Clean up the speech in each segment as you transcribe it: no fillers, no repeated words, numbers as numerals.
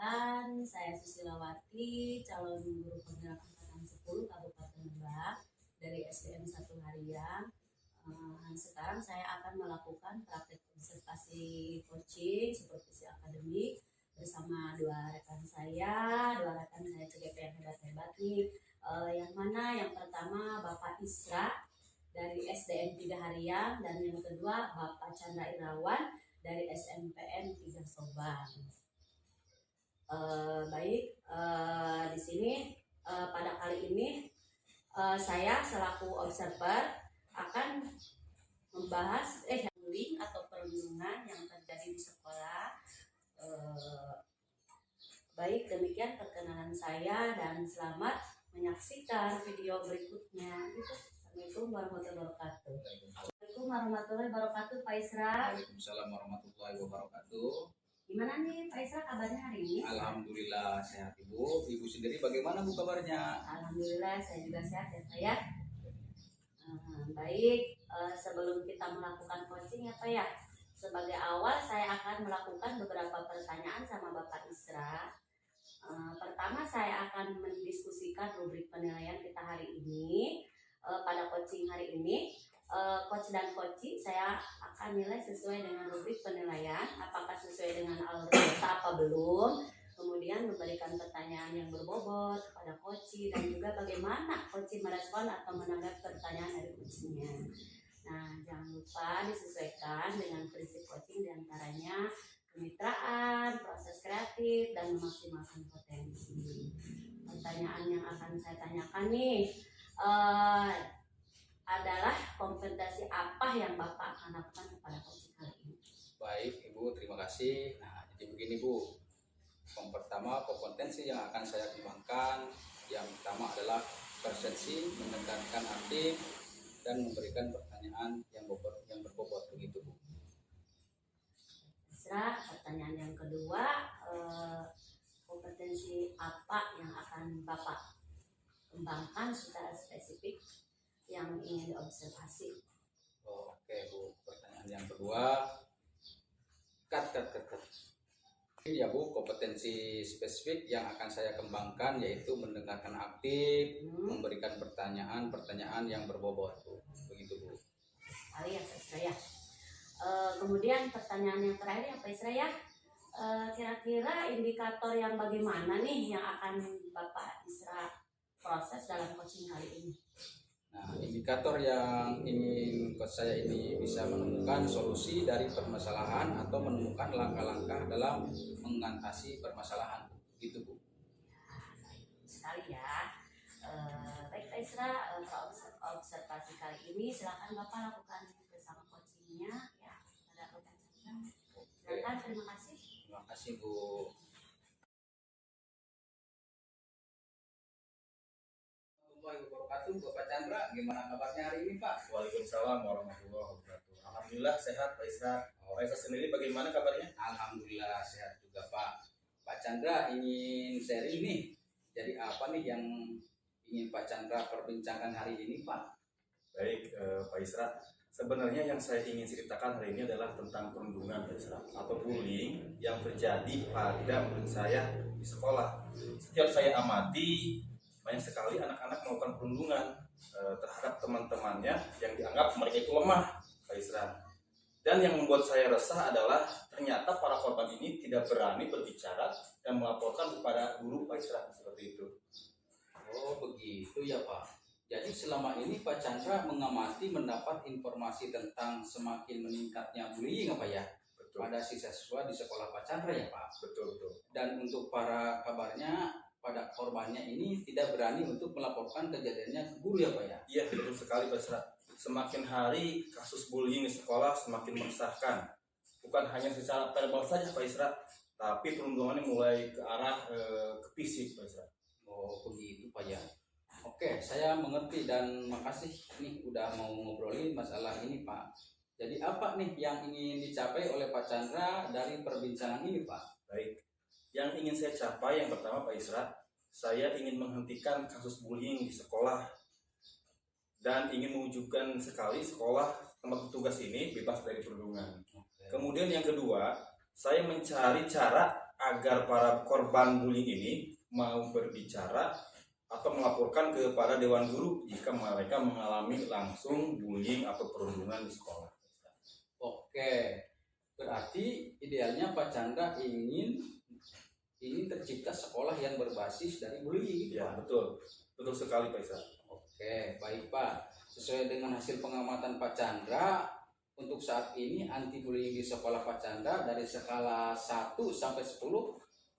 Perkenalkan, saya Susilawati, calon guru penggerak angkatan 10 Kabupaten Lebak dari SDN 1 Hariang. Sekarang saya akan melakukan praktek observasi coaching supervisi akademik bersama dua rekan saya CGP yang hebat-hebat nih. Yang mana yang pertama Bapak Isra dari SDN 3 Hariang dan yang kedua Bapak Chandra Irawan dari SMPN 3 Sobang. Di sini pada kali ini saya selaku observer akan membahas bullying atau perundungan yang terjadi di sekolah. Baik, demikian perkenalan saya dan selamat menyaksikan video berikutnya. Assalamualaikum warahmatullahi wabarakatuh. Assalamualaikum warahmatullahi wabarakatuh, Pak Isra. Waalaikumsalam warahmatullahi wabarakatuh. Gimana nih Pak Isra kabarnya hari ini? Alhamdulillah sehat Ibu. Ibu sendiri bagaimana Bu kabarnya? Alhamdulillah saya juga sehat ya Pak ya. Baik, sebelum kita melakukan coaching ya Pak ya, sebagai awal saya akan melakukan beberapa pertanyaan sama Bapak Isra. Pertama saya akan mendiskusikan rubrik penilaian kita hari ini. Pada coaching hari ini, coach dan coaching saya akan nilai sesuai dengan rubrik penilaian, apakah sesuai dengan alur kita apa belum, kemudian memberikan pertanyaan yang berbobot kepada coaching dan juga bagaimana coaching merespon atau menanggapi pertanyaan dari coachingnya. Nah, jangan lupa disesuaikan dengan prinsip coaching diantaranya kemitraan, proses kreatif, dan memaksimalkan potensi. Pertanyaan yang akan saya tanyakan nih adalah kompetensi apa yang Bapak akan lakukan kepada coaching kali ini? Baik Ibu, terima kasih. Nah, jadi begini Bu, yang pertama kompetensi yang akan saya kembangkan yang pertama adalah persepsi, menekankan aktif, dan memberikan pertanyaan yang berbobot begitu Bu. Pertanyaan yang kedua, kompetensi apa yang akan Bapak kembangkan secara spesifik yang ingin diobservasi? Oke Bu, pertanyaan yang kedua, ya Bu, kompetensi spesifik yang akan saya kembangkan yaitu mendengarkan aktif, memberikan pertanyaan yang berbobot Bu, begitu Bu. Sekali ya Pak Isra ya. Kemudian pertanyaan yang terakhir ya Pak Isra ya, kira-kira indikator yang bagaimana nih yang akan Bapak Isra proses dalam coaching kali ini? Nah, indikator yang ingin coach saya ini bisa menemukan solusi dari permasalahan atau menemukan langkah-langkah dalam mengatasi permasalahan, gitu Bu. Sekali ya. Baik Pak Isra, observasi kali ini silakan Bapak lakukan bersama coachingnya ya pada rekan saya. Silakan, terima kasih. Terima kasih Bu. Bapak Chandra, gimana kabarnya hari ini Pak? Waalaikumsalam warahmatullahi wabarakatuh. Alhamdulillah sehat Pak Isra. Pak Isra sendiri bagaimana kabarnya? Alhamdulillah sehat juga Pak. Pak Chandra ingin sharing nih. Jadi apa nih yang ingin Pak Chandra perbincangkan hari ini Pak? Baik Pak Isra. Sebenarnya yang saya ingin ceritakan hari ini adalah tentang perundungan Pak Isra atau bullying yang terjadi pada murid saya di sekolah. Setiap saya amati banyak sekali anak-anak melakukan perundungan terhadap teman-temannya yang dianggap mereka itu lemah, Pak Isra. Dan yang membuat saya resah adalah ternyata para korban ini tidak berani berbicara dan melaporkan kepada guru, Pak Isra, seperti itu. Oh begitu ya Pak. Jadi selama ini Pak Chandra mengamati mendapat informasi tentang semakin meningkatnya bullying apa ya? Betul. Pada siswa di sekolah Pak Chandra ya Pak. Betul. Dan untuk para kabarnya pada korbannya ini tidak berani untuk melaporkan kejadiannya ke guru ya Pak ya? Iya betul sekali Pak Isra. Semakin hari kasus bullying di sekolah semakin meresahkan. Bukan hanya secara verbal saja Pak Isra, tapi perundungannya mulai ke arah ke fisik Pak Isra. Oh begitu Pak ya. Oke, saya mengerti dan makasih nih udah mau ngobrolin masalah ini Pak. Jadi apa nih yang ingin dicapai oleh Pak Chandra dari perbincangan ini Pak? Baik. Yang ingin saya capai yang pertama Pak Isra, saya ingin menghentikan kasus bullying di sekolah dan ingin mewujudkan sekali sekolah tempat petugas ini bebas dari perundungan. Kemudian yang kedua, saya mencari cara agar para korban bullying ini mau berbicara atau melaporkan kepada Dewan Guru jika mereka mengalami langsung bullying atau perundungan di sekolah. Oke, berarti idealnya Pak Chandra ingin tercipta sekolah yang berbasis dari bullying. Ya, betul sekali Pak Isra. Oke, baik Pak. Sesuai dengan hasil pengamatan Pak Chandra, untuk saat ini anti bullying di sekolah Pak Chandra dari skala 1 sampai 10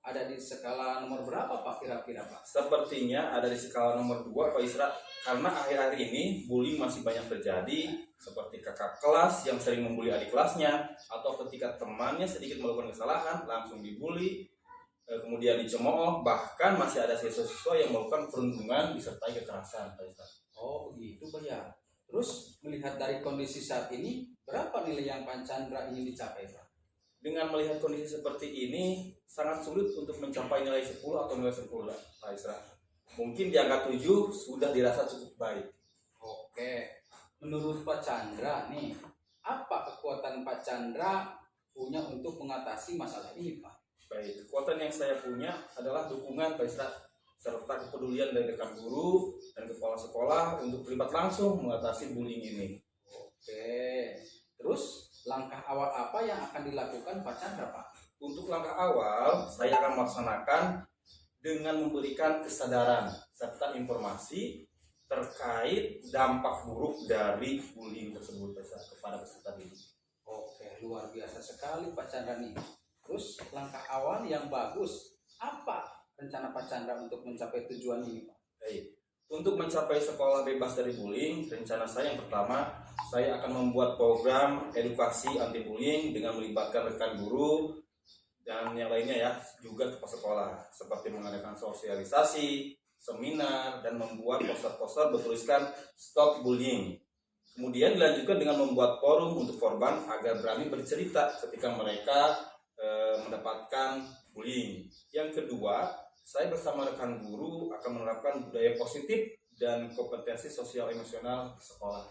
ada di skala nomor berapa Pak kira-kira Pak? Sepertinya ada di skala nomor 2 Pak Isra, karena akhir-akhir ini bullying masih banyak terjadi, seperti kakak kelas yang sering membuli adik kelasnya, atau ketika temannya sedikit melakukan kesalahan langsung dibully, kemudian dicemooh, bahkan masih ada siswa-siswa yang melakukan perundungan disertai kekerasan Pak Isra. Oh begitu Pak ya. Terus melihat dari kondisi saat ini, berapa nilai yang Pak Chandra ingin dicapai Pak? Dengan melihat kondisi seperti ini, sangat sulit untuk mencapai nilai 10 atau nilai 10 Pak Isra. Mungkin di angka 7 sudah dirasa cukup baik. Oke, menurut Pak Chandra nih, apa kekuatan Pak Chandra punya untuk mengatasi masalah ini Pak? Baik, kekuatan yang saya punya adalah dukungan Pak Isra, serta kepedulian dari rekan guru dan kepala sekolah untuk terlibat langsung mengatasi bullying ini. Oke, terus langkah awal apa yang akan dilakukan Pak Chandra Pak? Untuk langkah awal, saya akan melaksanakan dengan memberikan kesadaran serta informasi terkait dampak buruk dari bullying tersebut kepada peserta didik. Oke, luar biasa sekali Pak Chandra nih. Terus langkah awal yang bagus, apa rencana Pak Chandra untuk mencapai tujuan ini Pak? Baik. Untuk mencapai sekolah bebas dari bullying, rencana saya yang pertama, saya akan membuat program edukasi anti bullying dengan melibatkan rekan guru dan yang lainnya ya, juga kepala sekolah, seperti mengadakan sosialisasi, seminar, dan membuat poster-poster bertuliskan stop bullying. Kemudian dilanjutkan dengan membuat forum untuk korban agar berani bercerita ketika mereka mendapatkan bullying. Yang kedua, saya bersama rekan guru akan menerapkan budaya positif dan kompetensi sosial emosional di sekolah.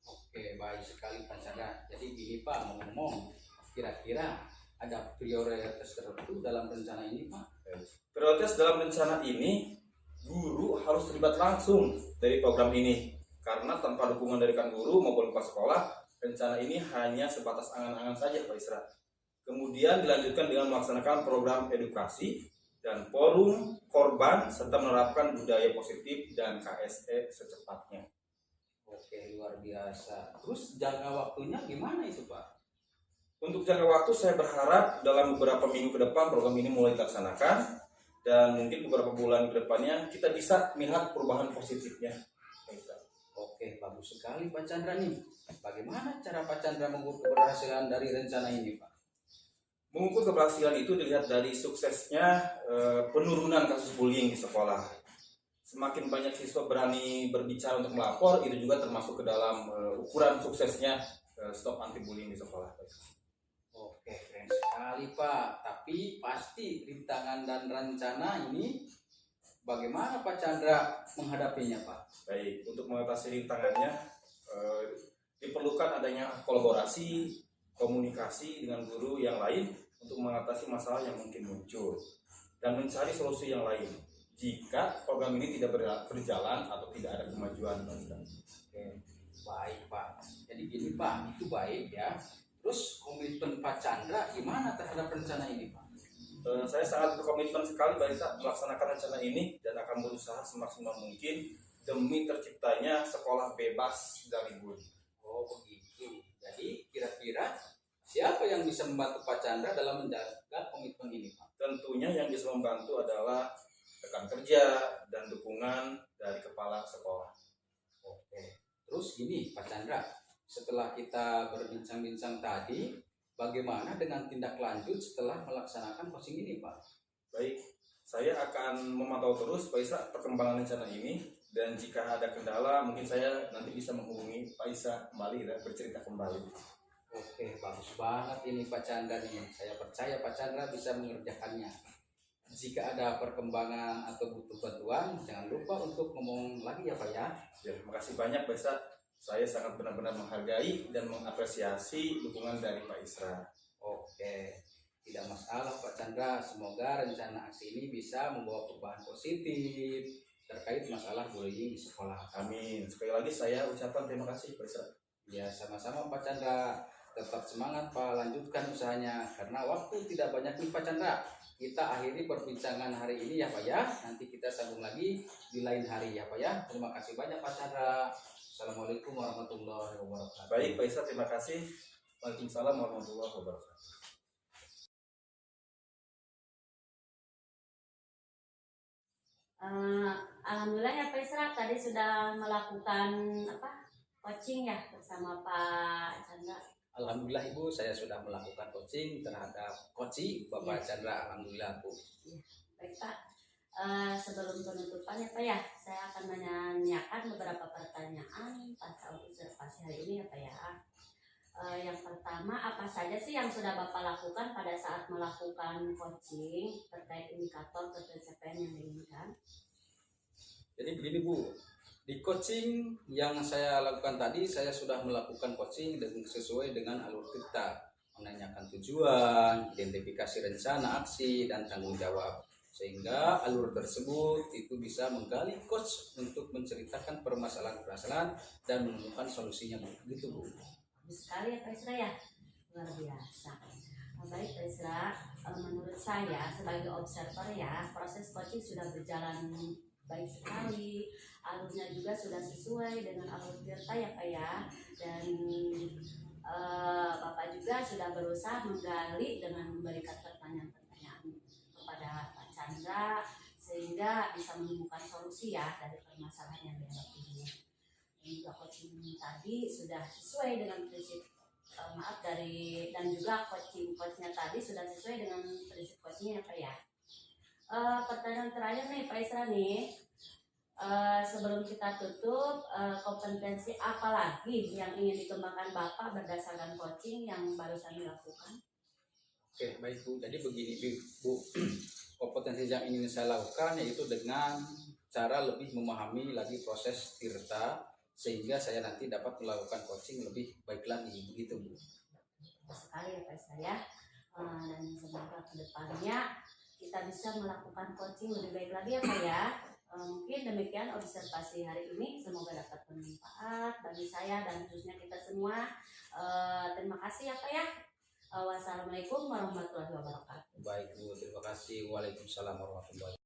Oke, baik sekali Pak Chandra. Jadi gini Pak, ngomong-ngomong, kira-kira ada prioritas tertentu dalam rencana ini Pak? Prioritas dalam rencana ini, guru harus terlibat langsung dari program ini. Karena tanpa dukungan dari rekan guru maupun kepala sekolah, rencana ini hanya sebatas angan-angan saja Pak Isra. Kemudian dilanjutkan dengan melaksanakan program edukasi dan forum korban serta menerapkan budaya positif dan KSE secepatnya. Oke, luar biasa. Terus jangka waktunya gimana itu Pak? Untuk jangka waktu saya berharap dalam beberapa minggu ke depan program ini mulai dilaksanakan dan mungkin beberapa bulan ke depannya kita bisa melihat perubahan positifnya. Oke, bagus sekali Pak Chandra nih. Bagaimana cara Pak Chandra mengukur keberhasilan dari rencana ini Pak? Mengukur keberhasilan itu dilihat dari suksesnya penurunan kasus bullying di sekolah. Semakin banyak siswa berani berbicara untuk melapor, itu juga termasuk ke dalam ukuran suksesnya stop anti bullying di sekolah. Oke, keren sekali Pak. Tapi pasti rintangan dan rencana ini bagaimana Pak Chandra menghadapinya Pak? Baik, untuk mengatasi rintangannya diperlukan adanya kolaborasi, komunikasi dengan guru yang lain untuk mengatasi masalah yang mungkin muncul dan mencari solusi yang lain jika program ini tidak berjalan atau tidak ada kemajuan. Oke, baik Pak. Jadi gini Pak, itu baik ya. Terus komitmen Pak Chandra gimana terhadap rencana ini Pak? Saya sangat berkomitmen sekali Pak melaksanakan rencana ini dan akan berusaha semaksimal mungkin demi terciptanya sekolah bebas dari bullying. Oh begitu. Jadi kira-kira siapa yang bisa membantu Pak Chandra dalam menjaga komitmen ini Pak? Tentunya yang bisa membantu adalah rekan kerja dan dukungan dari kepala sekolah. Oke. Terus gini Pak Chandra, setelah kita berbincang-bincang tadi, bagaimana dengan tindak lanjut setelah melaksanakan coaching ini Pak? Baik, saya akan memantau terus Pak Isa perkembangan rencana ini dan jika ada kendala mungkin saya nanti bisa menghubungi Pak Isa kembali dan bercerita kembali. Oke, bagus banget ini Pak Chandra nih. Saya percaya Pak Chandra bisa mengerjakannya. Jika ada perkembangan atau butuh bantuan, jangan lupa untuk ngomong lagi ya Pak ya. Ya, terima kasih banyak Pak Isa. Saya sangat benar-benar menghargai dan mengapresiasi dukungan dari Pak Isra. Oke. tidak masalah Pak Chandra. Semoga rencana aksi ini bisa membawa perubahan positif terkait masalah bullying di sekolah. Amin. Sekali lagi saya ucapkan terima kasih Pak Isra. Ya, sama-sama Pak Chandra. Tetap semangat Pak, lanjutkan usahanya. Karena waktu tidak banyak nih Pak Chandra. Kita akhiri perbincangan hari ini ya Pak ya. Nanti kita sambung lagi di lain hari ya Pak ya. Terima kasih banyak Pak Chandra. Assalamualaikum warahmatullahi wabarakatuh. Baik Pak Isra, terima kasih. Waalaikumsalam warahmatullahi wabarakatuh. Alhamdulillah ya Pak Isra tadi sudah melakukan coaching ya bersama Pak Chandra. Alhamdulillah Ibu, saya sudah melakukan coaching terhadap coaching Bapak Chandra. Alhamdulillah Bu. Baik Pak, sebelum penutupan ya Pak ya, saya akan menanyakan beberapa pertanyaan pada observasi hari ini ya Pak ya. Yang pertama, apa saja sih yang sudah Bapak lakukan pada saat melakukan coaching terkait indikator pencapaian yang diinginkan? Jadi begini Bu, di coaching yang saya lakukan tadi, saya sudah melakukan coaching sesuai dengan alur kita, menanyakan tujuan, identifikasi rencana aksi, dan tanggung jawab. Sehingga alur tersebut itu bisa menggali coach untuk menceritakan permasalahan-permasalahan dan menemukan solusinya. Begitu Bu. Bagus sekali ya Pak Isra ya, luar biasa. Baik Pak Isra, menurut saya sebagai observer ya, proses coaching sudah berjalan baik sekali, alurnya juga sudah sesuai dengan alur Tirta ya Pak ya, dan Bapak juga sudah berusaha menggali dengan memberikan pertanyaan-pertanyaan kepada Pak Chandra sehingga bisa menemukan solusi ya dari permasalahan yang dihadapi ini. Dan juga coaching tadi sudah sesuai dengan prinsip dan juga coachnya tadi sudah sesuai dengan prinsip coachingnya Pak ya. Pertanyaan terakhir nih Pak Isra nih, sebelum kita tutup, kompetensi apa lagi yang ingin dikembangkan Bapak berdasarkan coaching yang barusan dilakukan? Oke, baik Bu. Jadi begini Bu, kompetensi yang ingin saya lakukan yaitu dengan cara lebih memahami lagi proses Tirta sehingga saya nanti dapat melakukan coaching lebih baik lagi, begitu Bu. Sekali ya Pak Isra ya, dan semoga kedepannya kita bisa melakukan coaching lebih baik lagi ya Pak ya. Mungkin demikian observasi hari ini, semoga dapat bermanfaat bagi saya dan khususnya kita semua. Terima kasih ya Pak ya. Wassalamualaikum warahmatullahi wabarakatuh. Baik Bu, terima kasih. Waalaikumsalam warahmatullahi wabarakatuh.